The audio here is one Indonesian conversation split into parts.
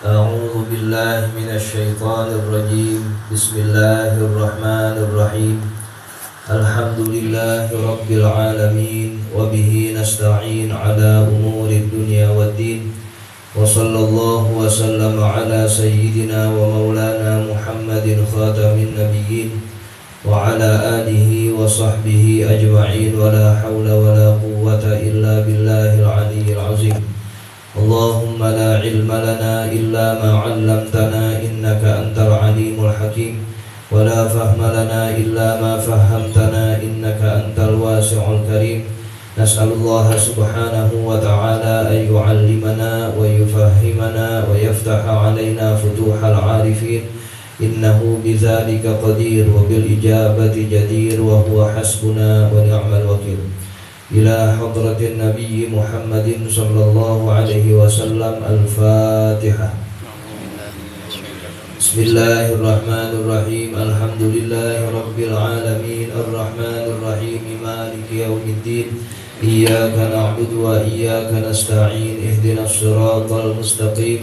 أعوذ بالله من الشيطان الرجيم. بسم الله الرحمن الرحيم. الحمد لله رب العالمين، وبه نستعين على أمور الدنيا والدين، وصلى الله وسلم على سيدنا ومولانا محمد خاتم النبيين وعلى آله وصحبه أجمعين، ولا حول ولا قوة إلا بالله العلي العظيم. اللهم لا علم لنا إلا ما علمتنا إنك أنت العليم الحكيم، ولا فهم لنا إلا ما فهمتنا إنك أنت الواسع الكريم. نسأل الله سبحانه وتعالى أن يعلمنا ويفهمنا ويفتح علينا فتوح العارفين، إنه بذلك قدير وبالإجابة جدير، وهو حسبنا ونعم الوكيل. إلى حضرة النبي محمد صلى الله عليه وسلم. الفاتحة. بسم الله الرحمن الرحيم. الحمد لله رب العالمين، الرحمن الرحيم، مالك يوم الدين. إياك نعبد وإياك نستعين. اهدنا الصراط المستقيم،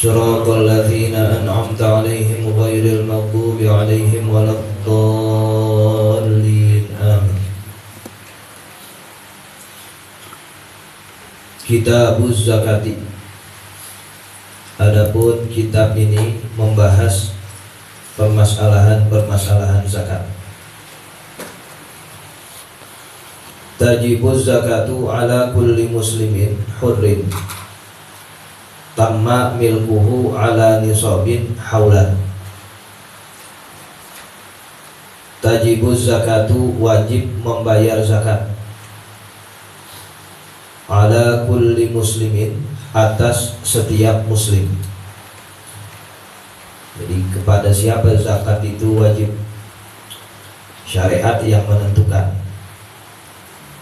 صراط الذين أنعمت عليهم غير المغضوب عليهم ولا الضالين. آمين. Kitabuz Zakati. Adapun kitab ini membahas permasalahan zakat. Tajibuz zakatu ala kulli muslimin hurrin tamma milkuhu ala nisabin haulan. Tajibuz zakatu, wajib membayar zakat, ala kulli muslimin, atas setiap muslim. Jadi kepada siapa zakat itu wajib? Syariat yang menentukan.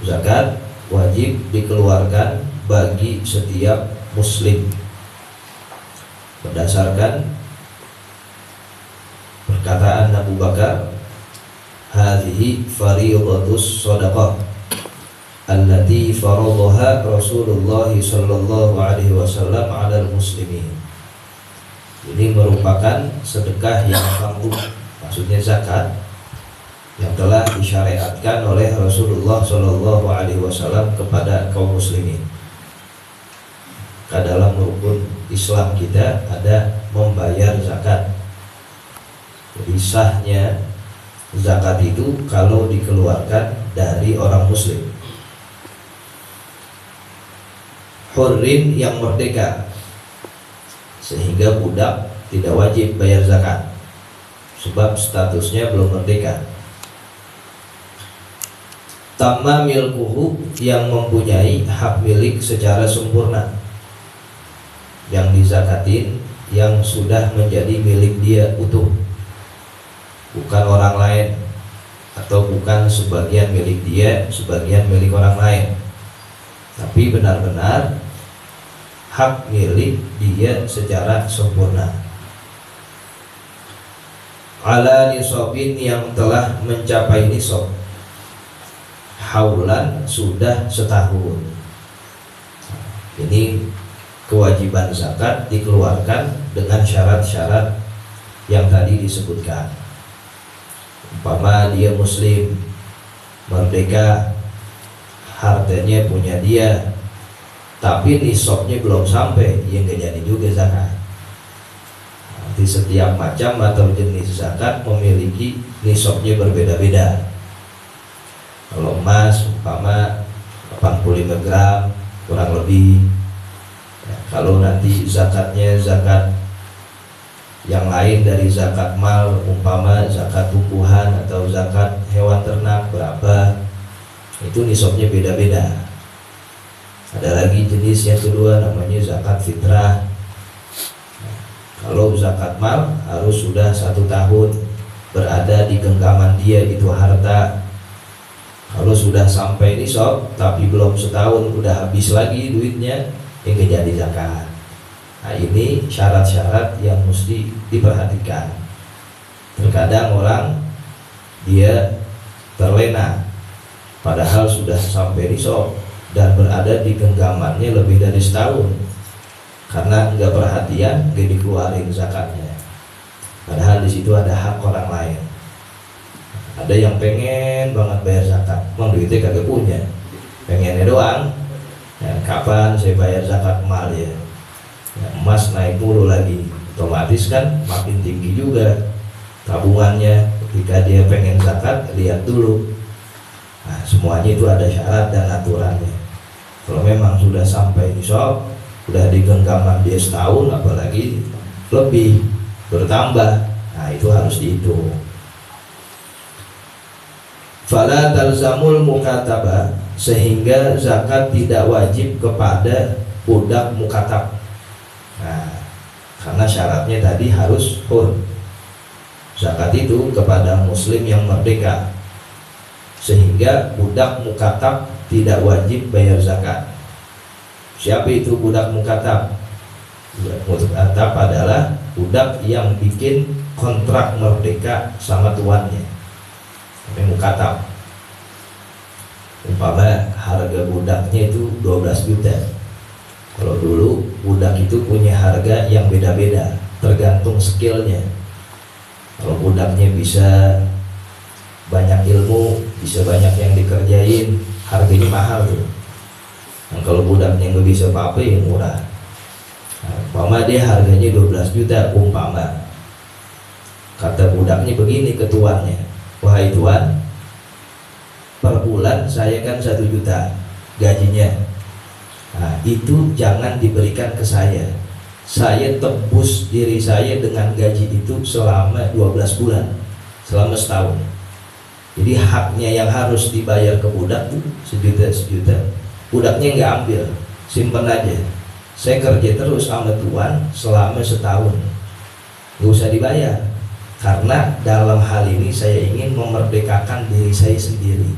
Zakat wajib dikeluarkan bagi setiap muslim berdasarkan perkataan Abu Bakar, hadhihi fariidatus shadaqah allati faradaha Rasulullah sallallahu alaihi wasallam 'alal muslimin. Ini merupakan sedekah yang fardu, maksudnya zakat yang telah disyariatkan oleh Rasulullah sallallahu alaihi wasallam kepada kaum muslimin. Dalam rukun Islam kita ada membayar zakat. Jadi sahnya zakat itu kalau dikeluarkan dari orang muslim. Hurrin, yang merdeka, sehingga budak tidak wajib bayar zakat sebab statusnya belum merdeka. Tamma milkuhu, yang mempunyai hak milik secara sempurna, yang dizakatin yang sudah menjadi milik dia utuh, bukan orang lain, atau bukan sebagian milik dia, sebagian milik orang lain, tapi benar-benar hak milik dia secara sempurna. Ala nisabin, yang telah mencapai nisab, haulan, sudah setahun. Ini kewajiban zakat dikeluarkan dengan syarat-syarat yang tadi disebutkan. Umpama dia muslim, merdeka, hartanya punya dia, tapi nisabnya belum sampai, ya nggak jadi juga zakat. Nanti setiap macam atau jenis zakat memiliki nisabnya berbeda-beda. Kalau emas umpama 85 gram kurang lebih. Ya, kalau nanti zakatnya zakat yang lain dari zakat mal, umpama zakat tumbuhan atau zakat hewan ternak berapa, itu nisabnya beda-beda. Ada lagi jenis yang kedua namanya zakat fitrah. Kalau zakat mal harus sudah 1 tahun berada di genggaman dia itu harta. Kalau sudah sampai nisab tapi belum setahun udah habis lagi duitnya, yang jadi zakat. Nah, ini syarat-syarat yang mesti diperhatikan. Terkadang orang dia terlena padahal sudah sampai nisab dan berada di genggamannya lebih dari setahun. karena nggak perhatian, nggak dikeluarin zakatnya. Padahal di situ ada hak orang lain. Ada yang pengen banget bayar zakat, emang duitnya kagak punya, pengennya doang. Ya, kapan saya bayar zakat mal ya? Ya, emas naik mulu lagi, otomatis kan makin tinggi juga tabungannya. Ketika dia pengen zakat, lihat dulu. Nah, semuanya itu ada syarat dan aturannya. Kalau memang sudah sampai nisab, sudah di genggaman dia setahun, apalagi lebih bertambah, nah itu harus dihitung. Fala talzamul mukatabah, sehingga zakat tidak wajib kepada budak mukatab. Nah, karena syaratnya tadi harus hur. Zakat itu kepada muslim yang merdeka, sehingga budak mukatab tidak wajib bayar zakat. Siapa itu budak mukatab? Budak mukatab adalah budak yang bikin kontrak merdeka sama tuannya. Ini mukatab. Umpama harga budaknya itu 12 juta. Kalau dulu budak itu punya harga yang beda-beda, tergantung skillnya. Kalau budaknya bisa banyak ilmu, bisa banyak yang dikerjain, harganya mahal tuh. Nah, kalau budaknya nggak bisa apa-apa, ya murah. Nah, umpama dia harganya 12 juta, umpama. Kata budaknya begini ke tuannya, wahai tuan, per bulan saya kan 1 juta gajinya. Nah, itu jangan diberikan ke saya. Saya tebus diri saya dengan gaji itu selama 12 bulan, selama setahun. Jadi haknya yang harus dibayar ke budak tuh sejuta. Budaknya nggak ambil, simpen aja. Saya kerja terus sama tuan selama setahun, nggak usah dibayar. Karena dalam hal ini saya ingin memerdekakan diri saya sendiri.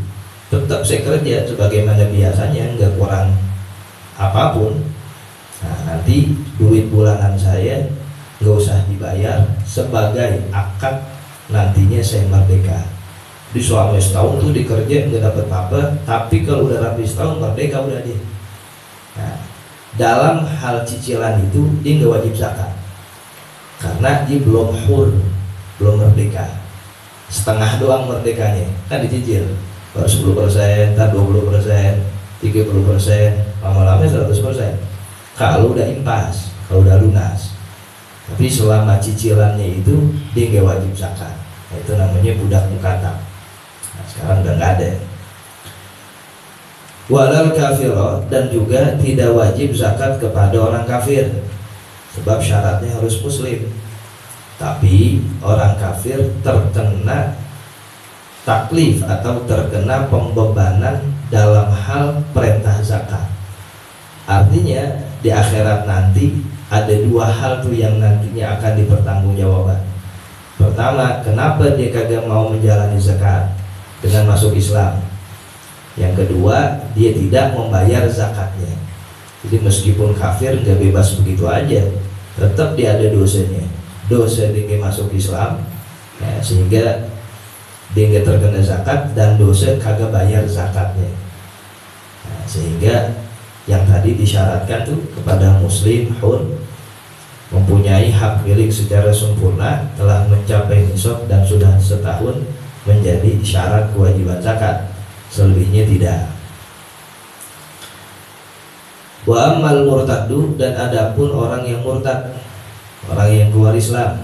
Tetap saya kerja sebagaimana biasanya, nggak kurang apapun. Nah, nanti duit bulanan saya nggak usah dibayar sebagai akad nantinya saya merdeka. Di selama setahun tuh dikerja nggak dapat apa, tapi kalau udah rapi setahun merdeka udah dia. Nah, dalam hal cicilan itu dia nggak wajib zakat karena dia belum hur, belum merdeka. Setengah doang merdekanya, kan dicicil baru 10%, ntar 20%, 30%, lama-lama 100%. Kalau udah impas, kalau udah lunas. Tapi selama cicilannya itu dia nggak wajib zakat. Nah, itu namanya budak mukatab. Nah, sekarang udah nggak ada. Walal kafiro, dan juga tidak wajib zakat kepada orang kafir, sebab syaratnya harus muslim. Tapi orang kafir terkena taklif atau terkena pembebanan dalam hal perintah zakat. Artinya di akhirat nanti ada 2 hal tuh yang nantinya akan dipertanggungjawabkan. Pertama, kenapa dia kagak mau menjalani zakat dengan masuk Islam? Yang kedua, dia tidak membayar zakatnya. Jadi meskipun kafir nggak bebas begitu aja, tetap dia ada dosanya. Dosa dia masuk Islam, ya, sehingga dia nggak terkena zakat, dan dosa kagak bayar zakatnya. Nah, sehingga yang tadi disyaratkan tuh kepada muslim hur, mempunyai hak milik secara sempurna, telah mencapai nisab dan sudah setahun, menjadi syarat kewajiban zakat. Selebihnya tidak. Wa ammal murtaddu, dan adapun orang yang murtad, orang yang keluar Islam,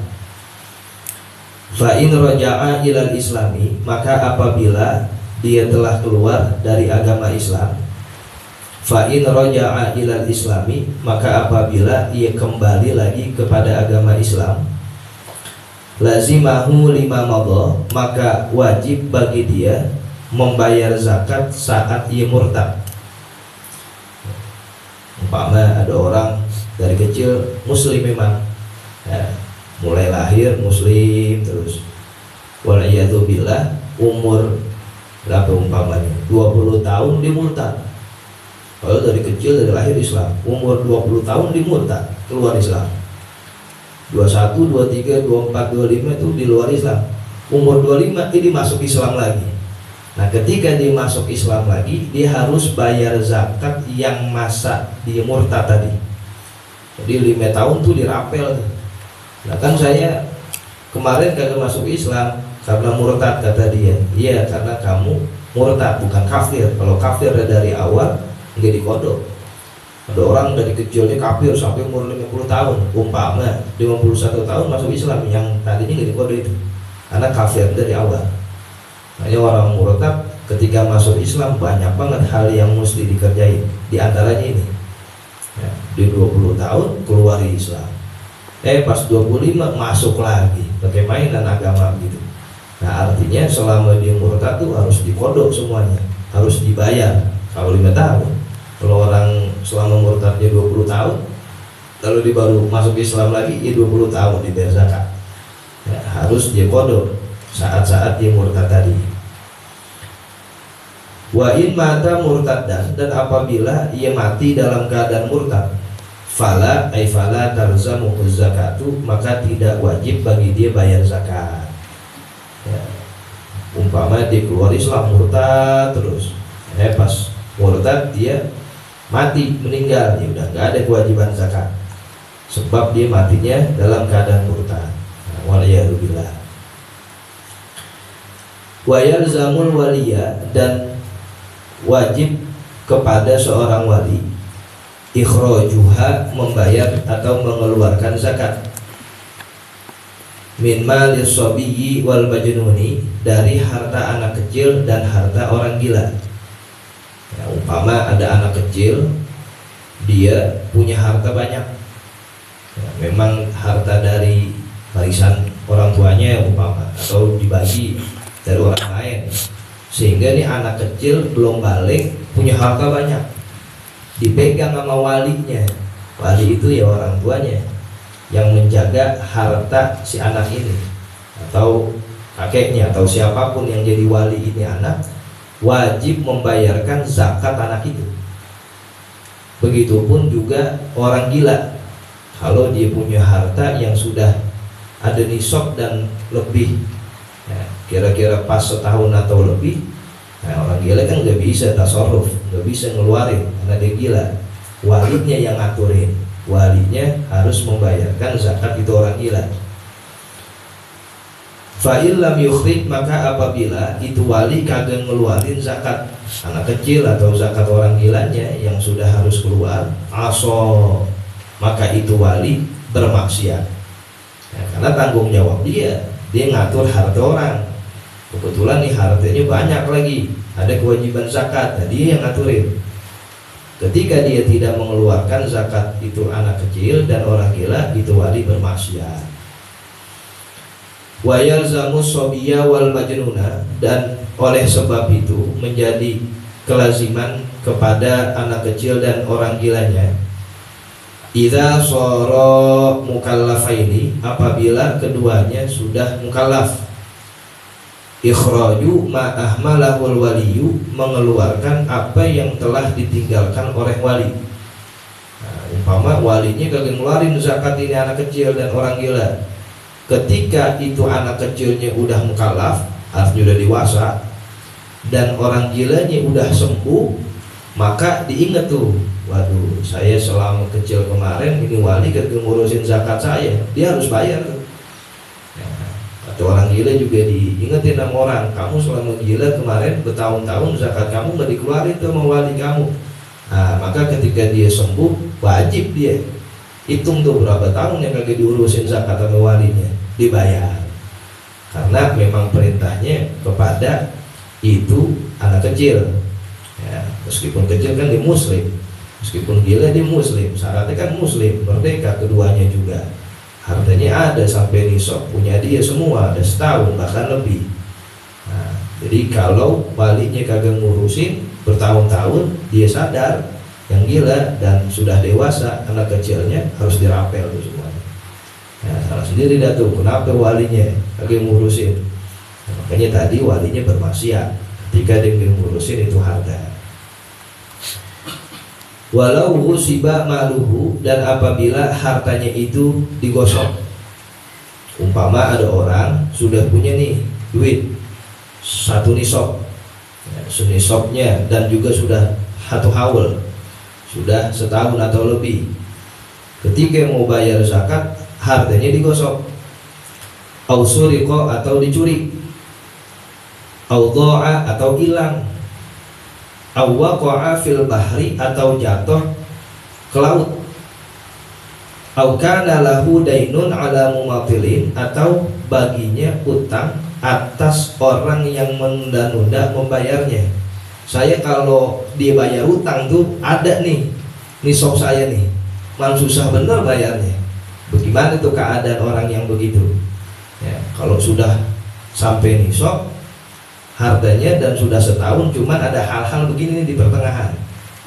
fa in raja'a ilal islami, maka apabila dia telah keluar dari agama Islam, fa in raja'a ilal islami, maka apabila ia kembali lagi kepada agama Islam, lazimahu lima madha, maka wajib bagi dia membayar zakat saat ia murtad. Umpama ada orang dari kecil muslim memang, ya, mulai lahir muslim terus, waliyadzubillah, umur berapa umpamanya 20 tahun dia murtad. Kalau dari kecil, dari lahir Islam, umur 20 tahun dia murtad, keluar Islam. 21, 23, 24, 25 itu di luar Islam. Umur 25 dia masuk Islam lagi. Nah, ketika dia masuk Islam lagi, dia harus bayar zakat yang masa dia murtad tadi. Jadi 5 tahun tuh dirapel tuh. Nah kan saya kemarin kagak masuk Islam karena murtad, kata dia. Iya, karena kamu murtad, bukan kafir. Kalau kafir dari awal nggak dikodok. Ada orang dari kecilnya kafir sampai umur 50 tahun, umpama 51 tahun masuk Islam, yang tadinya nggak dikodok itu karena kafir dari awal. Makanya orang murtad ketika masuk Islam banyak banget hal yang mesti dikerjain. Di antaranya ini ya, di 20 tahun keluar Islam, pas 25 masuk lagi, pakai mainan agama gitu. Nah artinya selama dia murtad tuh harus dikodok semuanya, harus dibayar. Kalau 5 tahun, kalau orang selama murtadnya 20 tahun, lalu dia baru masuk Islam lagi, ya 20 tahun dibayar zakat. Ya, harus dia kodok saat-saat dia murtad tadi. Wa in mata murtaddan, dan apabila ia mati dalam keadaan murtad, fala tarzamu zakatu, maka tidak wajib bagi dia bayar zakat. Ya. Umpama dia keluar Islam murtad terus, pas murtad dia mati meninggal, ya udah nggak ada kewajiban zakat, sebab dia matinya dalam keadaan murtad. Waliyahillah. Wa yalzamul waliya, dan wajib kepada seorang wali ikhrajuha, membayar atau mengeluarkan zakat, min malis sabiyyi wal majnuni, dari harta anak kecil dan harta orang gila. Ya, umpama ada anak kecil, dia punya harta banyak, ya, memang harta dari warisan orang tuanya umpama, atau dibagi dari orang lain, sehingga nih anak kecil belum balik punya harta banyak, dipegang sama walinya. Wali itu ya orang tuanya yang menjaga harta si anak ini, atau kakeknya, atau siapapun yang jadi wali ini anak, wajib membayarkan zakat anak itu. Begitupun juga orang gila, kalau dia punya harta yang sudah ada nisab dan lebih, ya, kira-kira pas setahun atau lebih, nah orang gila kan nggak bisa tasarruf, nggak bisa ngeluarin karena dia gila. Walinya yang ngaturin, walinya harus membayarkan zakat itu orang gila. Fa'il lam yukhrij, maka apabila itu wali kagak ngeluarin zakat anak kecil atau zakat orang gilanya yang sudah harus keluar, aso, maka itu wali bermaksiat. Ya, karena tanggung jawab dia ngatur harta orang. Kebetulan nih hartanya banyak lagi, ada kewajiban zakat, nah dia yang ngaturin. Ketika dia tidak mengeluarkan zakat itu anak kecil dan orang gila, itu wali bermaksiat. Wa yalzamu sabiyya wal majnuna, dan oleh sebab itu menjadi kelaziman kepada anak kecil dan orang gilanya, idza shara mukallafaini, apabila keduanya sudah mukallaf, ikhraju ma ahmalahul waliyu, mengeluarkan apa yang telah ditinggalkan oleh wali. Nah, umpama walinya kagak ngeluarin zakat ini anak kecil dan orang gila, ketika itu anak kecilnya udah mukallaf, artinya udah dewasa, dan orang gilanya udah sembuh, maka diingat tuh, waduh, saya selama kecil kemarin ini wali kagak ngurusin zakat saya, dia harus bayar tuh. Atau orang gila juga diingetin sama orang, kamu selama gila kemarin bertahun-tahun zakat kamu gak dikeluarin tuh sama wali kamu. Nah, maka ketika dia sembuh, wajib dia hitung tuh berapa tahun yang kagak diurusin zakat sama walinya, dibayar. Karena memang perintahnya kepada itu anak kecil, ya, meskipun kecil kan dia muslim, meskipun gila dia muslim, syaratnya kan muslim, merdeka keduanya juga, hartanya ada sampai nisab, punya dia semua, ada setahun bahkan lebih. Nah, jadi kalau walinya kagak ngurusin bertahun-tahun, dia sadar yang gila dan sudah dewasa, anak kecilnya harus dirapel tuh semuanya. Nah, salah sendiri dah tuh, kenapa walinya kagak ngurusin? Nah, makanya tadi walinya bermaksiat ketika dia ngurusin itu harta. Walau husiba maluhu, dan apabila hartanya itu digosok. Umpama ada orang sudah punya nih duit satu nisab, ya, senisabnya, dan juga sudah satu haul, sudah setahun atau lebih. Ketika mau bayar zakat, hartanya digosok, au suriqa atau dicuri, au dha'a atau hilang, au waqa'a fil bahri atau jatuh ke laut, au kana lahu dainun ala mumatilin atau baginya utang atas orang yang menunda-nunda membayarnya. Saya kalau dibayar utang tuh ada nih nisab saya nih, man susah bener bayarnya. Bagaimana tuh keadaan orang yang begitu? Ya, kalau sudah sampai nisab hartanya dan sudah setahun, cuman ada hal-hal begini nih di pertengahan,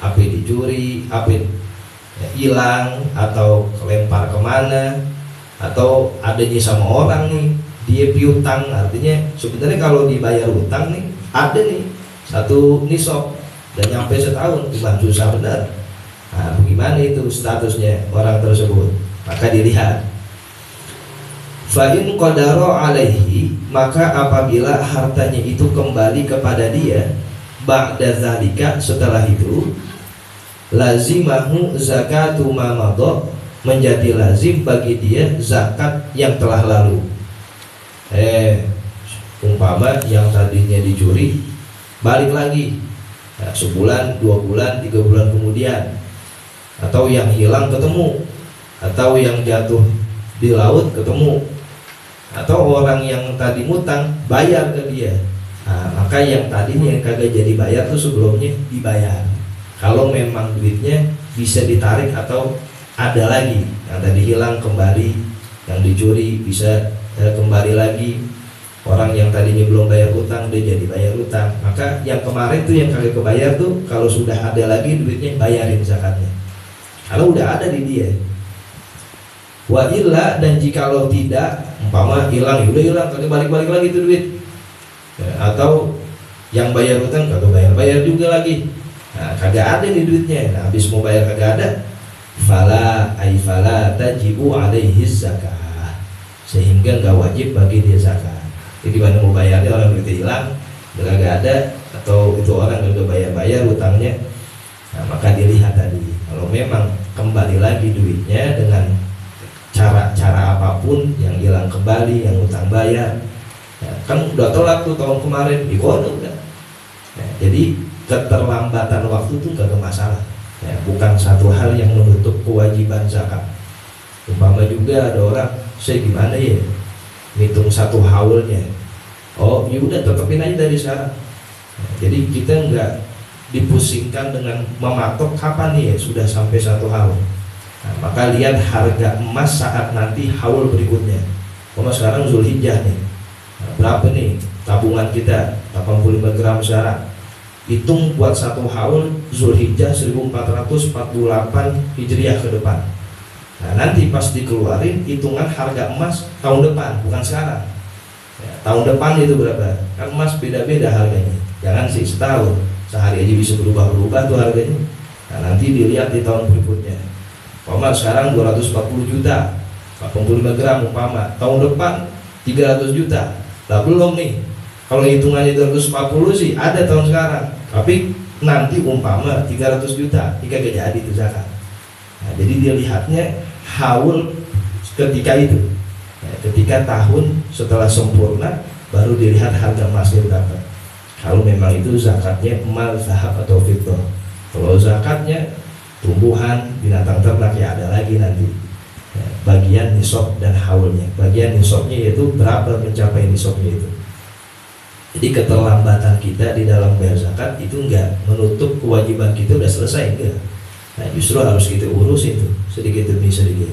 apa dicuri, apa hilang atau kelempar kemana, atau adanya sama orang nih dia piutang. Artinya sebenarnya kalau dibayar utang nih ada nih satu nisab dan nyampe setahun, cuman susah benar. Nah, bagaimana itu statusnya orang tersebut? Maka dilihat, fa'in qadara alaihi, maka apabila hartanya itu kembali kepada dia, ba'da zalika, setelah itu, lazimahu zakatu ma madha, menjadi lazim bagi dia zakat yang telah lalu. Umpama yang tadinya dicuri balik lagi, nah, sebulan, 2 bulan, 3 bulan kemudian, atau yang hilang ketemu, atau yang jatuh di laut ketemu, atau orang yang tadi ngutang bayar ke dia. Nah, maka yang tadinya yang kagak jadi bayar tuh sebelumnya dibayar. Kalau memang duitnya bisa ditarik atau ada lagi, yang tadi hilang kembali, yang dicuri bisa kembali lagi. Orang yang tadinya belum bayar utang dia jadi bayar utang. Maka yang kemarin tuh yang kagak kebayar tuh kalau sudah ada lagi duitnya bayarin zakatnya, kalau udah ada di dia. Wa illa, dan jikalau tidak, umpama hilang, udah hilang, kagak balik-balik lagi tuh duit, ya, atau yang bayar utang kagak bayar juga lagi, nah, kagak ada nih duitnya, nah, habis mau bayar kagak ada, fala tajibu alaihi zakah, sehingga nggak wajib bagi dia zakat. Jadi mana mau bayarnya orang duitnya hilang, kagak ada, atau itu orang kagak bayar utangnya, nah, maka dilihat tadi, kalau memang kembali lagi duitnya dengan cara apapun, yang hilang kembali, yang utang bayar, ya, kan udah telat tuh tahun kemarin, dikodo udah. Ya, jadi keterlambatan waktu itu gak masalah, ya, bukan satu hal yang menutup kewajiban zakat. Umpama juga ada orang, saya gimana ya ngitung satu haulnya, oh ya udah tetepin aja dari sekarang. Ya, jadi kita nggak dipusingkan dengan mematok kapan nih ya sudah sampai satu haul. Nah, maka lihat harga emas saat nanti haul berikutnya. Kalau sekarang Zulhijjah nih, nah, berapa nih tabungan kita? 85 gram sekarang. Hitung buat satu haul Zulhijjah 1448 Hijriah ke depan. Nah, nanti pas dikeluarin hitungan harga emas tahun depan, bukan sekarang. Ya, tahun depan itu berapa? Kan emas beda-beda harganya. Jangan sih setahun, sehari aja bisa berubah-ubah tuh harganya. Nah, nanti dilihat di tahun berikutnya. Umpama sekarang 240 juta 85 gram, umpama tahun depan 300 juta. Lah belum nih, kalau hitungannya 240 sih ada tahun sekarang, tapi nanti umpama 300 juta, jika gak jadi itu zakat. Nah, jadi dia lihatnya haul ketika itu, nah, ketika tahun setelah sempurna baru dilihat harga emasnya berapa. Kalau memang itu zakatnya emas, zahab atau fiddah. Kalau zakatnya tumbuhan, binatang ternak, ya ada lagi nanti, ya, bagian nisab dan haulnya. Bagian nisabnya yaitu berapa mencapai nisabnya itu. Jadi keterlambatan kita di dalam bayar zakat itu enggak menutup kewajiban kita udah selesai, enggak. Nah, justru harus kita urus itu sedikit demi sedikit.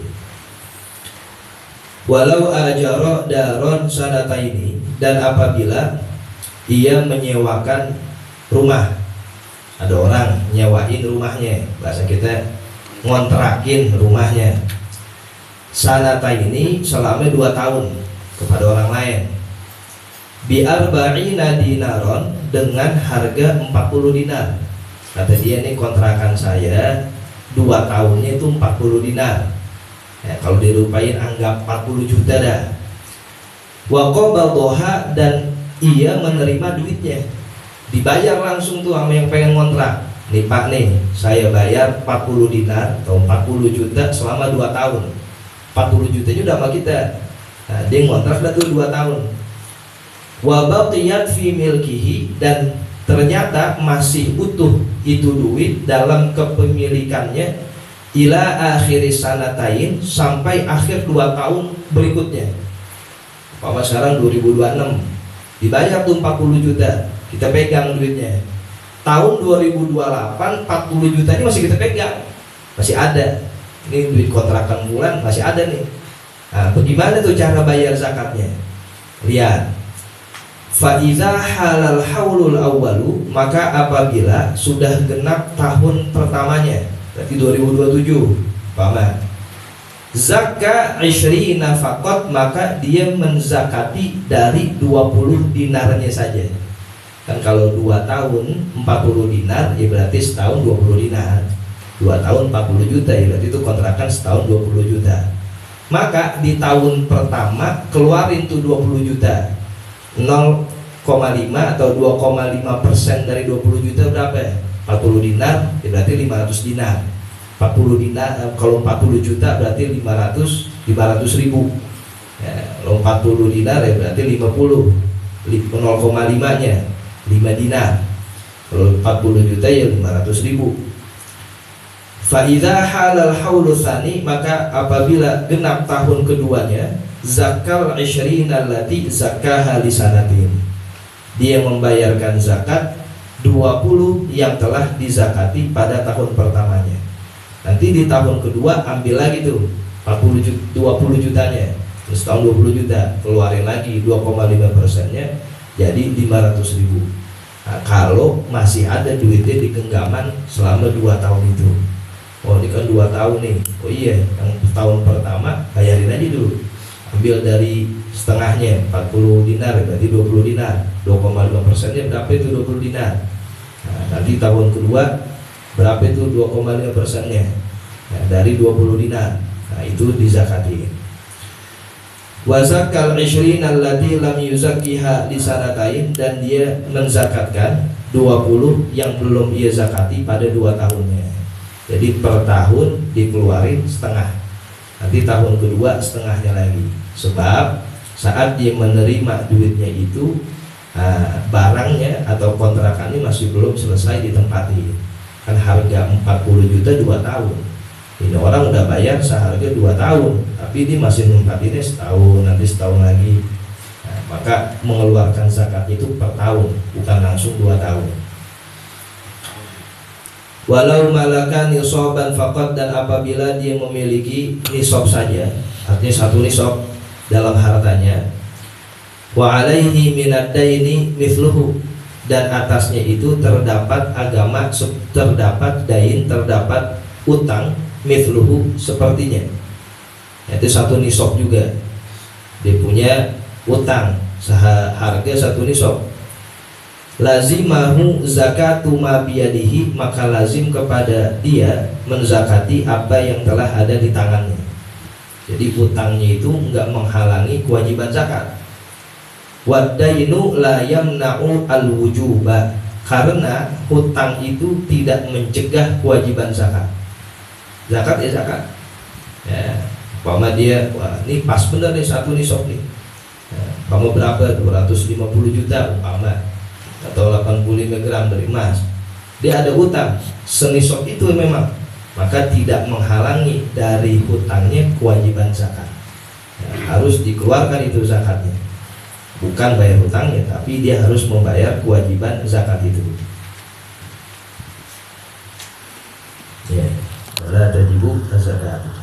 Walau ajara daron sanataini, dan apabila ia menyewakan rumah, ada orang nyewain rumahnya, bahasa kita ngontrakin rumahnya, sanataini selama 2 tahun kepada orang lain, bi'arba'ina dinaron, dengan harga 40 dinar. Kata dia, nih kontrakan saya 2 tahunnya itu 40 dinar. Ya, kalau dirupain anggap 40 juta dah. Wa qabadhaha, dan ia menerima duitnya, dibayar langsung tuh sama yang pengen kontrak. nih Pak nih, saya bayar 40 dinar atau 40 juta selama 2 tahun. 40 jutanya udah sama kita. Nah, dia ngontrak dah tuh 2 tahun. Wa baqiyat fi milkihi, dan ternyata masih utuh itu duit dalam kepemilikannya ila akhir sanatain, sampai akhir 2 tahun berikutnya. Pak sekarang 2026 dibayar tuh 40 juta, kita pegang duitnya. Tahun 2028 40 juta ini masih kita pegang, masih ada. Ini duit kontrakan bulan masih ada nih. Nah, bagaimana tuh cara bayar zakatnya? Lihat, faiza halal haulul awwalu, maka apabila sudah genap tahun pertamanya, berarti 2027, paman, zakka 20 faqat, maka dia menzakati dari 20 dinarnya saja. Kan kalau 2 tahun 40 dinar, ya berarti setahun 20 dinar. 2 tahun 40 juta, ya berarti itu kontrakan setahun 20 juta. Maka di tahun pertama keluarin tuh 20 juta. 0,5 atau 2,5% dari 20 juta berapa ya? 40 dinar, ya berarti 500 dinar. 40 dinar, kalau 40 juta berarti 500 ribu. Ya, kalau 40 dinar ya berarti 50, 0,5 nya 5 dinar. Kalau 40 juta ya 500 ribu. Fa'idha halal haulu tsani, maka apabila genap tahun keduanya, zakal 20 allati zakkaha li sanatin, dia membayarkan zakat 20 yang telah dizakati pada tahun pertamanya. Nanti di tahun kedua ambil lagi tuh 20 jutanya, terus tahun 20 juta keluarin lagi 2,5%-nya, jadi 500 ribu. Nah, kalau masih ada duitnya di genggaman selama 2 tahun itu. Oh, ini kan 2 tahun nih. Oh iya, yang tahun pertama bayarin aja dulu. Ambil dari setengahnya, 40 dinar berarti 20 dinar. 2,5%-nya berapa itu 20 dinar? Nah, nanti tahun kedua berapa itu 2,5%-nya? Nah, dari 20 dinar. Nah, itu dizakati. Wa zakal 20 allati lam yuzakkiha li sanatain, dan dia menzakatkan 20 yang belum ia zakati pada 2 tahunnya. Jadi per tahun dikeluarin setengah. Nanti tahun kedua setengahnya lagi. Sebab saat dia menerima duitnya itu, barangnya atau kontrakannya masih belum selesai ditempati. Kan harga 40 juta 2 tahun. Ini orang udah bayar seharga 2 tahun, tapi dia masih nempatinnya setahun, nanti setahun lagi. Nah, maka mengeluarkan zakat itu per tahun, bukan langsung 2 tahun. Walau malakan nisoban faqat, dan apabila dia memiliki nisob saja, artinya 1 nisob dalam hartanya, wa alaihi minad daini mithluhu, dan atasnya itu terdapat agama, terdapat dain, terdapat utang, mithluhu sepertinya, yaitu 1 nisob juga. Dia punya utang seharga 1 nisob. Lazimahu zakatu ma biyadihi, maka lazim kepada dia menzakati apa yang telah ada di tangannya. Jadi utangnya itu enggak menghalangi kewajiban zakat. Wadainu la yamna'u al-wujuba, karena hutang itu tidak mencegah kewajiban zakat. Zakat ya zakat. Ya, umpama dia, wah ini pas bener nih 1 nisab nih. Ya, kamu berapa? 250 juta umpama, atau 85 gram dari emas. Dia ada hutang senisab itu memang, maka tidak menghalangi dari hutangnya kewajiban zakat. Ya, harus dikeluarkan itu zakatnya. Bukan bayar hutangnya, tapi dia harus membayar kewajiban zakat itu. Ya, ada ibu zakat.